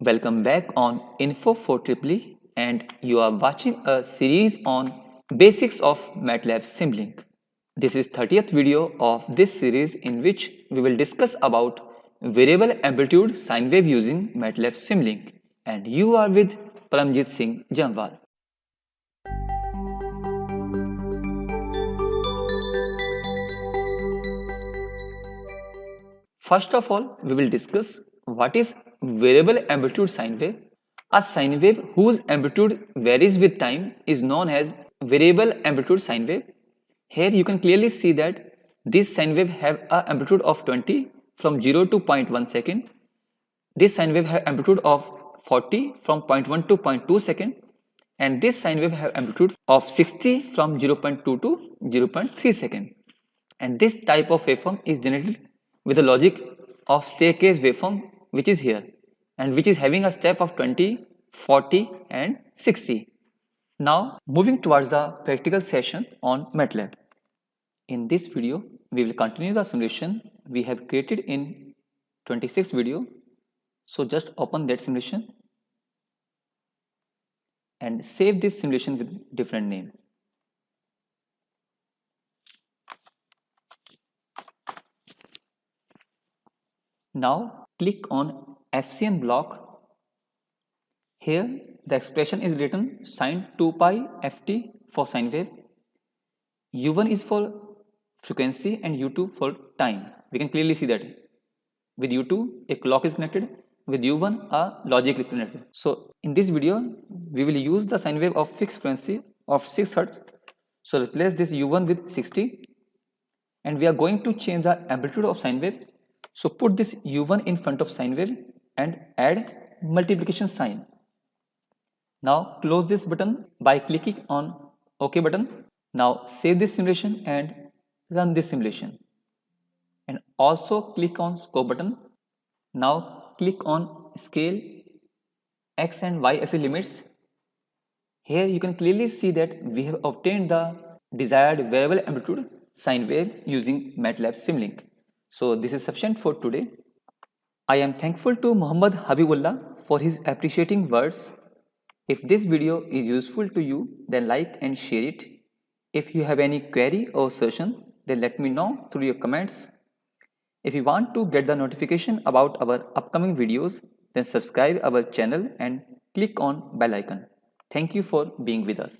Welcome back on Info for Triply, and you are watching a series on basics of MATLAB Simulink. This is 30th video of this series in which we will discuss about variable amplitude sine wave using MATLAB Simulink, and you are with Paramjit Singh Jamwal. First of all, we will discuss what is variable amplitude sine wave. A sine wave whose amplitude varies with time is known as variable amplitude sine wave. Here you can clearly see that this sine wave have an amplitude of 20 from 0 to 0.1 second. This sine wave have amplitude of 40 from 0.1 to 0.2 second, and this sine wave have amplitude of 60 from 0.2 to 0.3 second. And this type of waveform is generated with the logic of staircase waveform, which is here and which is having a step of 20, 40 and 60. Now moving towards the practical session on MATLAB. In this video, we will continue the simulation we have created in 26th video. So just open that simulation and save this simulation with different name. Now click on FCN block. Here the expression is written sine 2 pi ft for sine wave. U1 is for frequency and U2 for time. We can clearly see that with U2 a clock is connected, with U1 a logic is connected. So in this video we will use the sine wave of fixed frequency of 6 Hz. So replace this U1 with 60 and we are going to change the amplitude of sine wave. So put this U1 in front of sine wave and add multiplication sign. Now close this button by clicking on OK button. Now save this simulation and run this simulation. And also click on scope button. Now click on scale x and y axis limits. Here you can clearly see that we have obtained the desired variable amplitude sine wave using MATLAB Simulink. So this is sufficient for today. I am thankful to Muhammad Habibullah for his appreciating words. If this video is useful to you, then like and share it. If you have any query or suggestion, then let me know through your comments. If you want to get the notification about our upcoming videos, then subscribe our channel and click on bell icon. Thank you for being with us.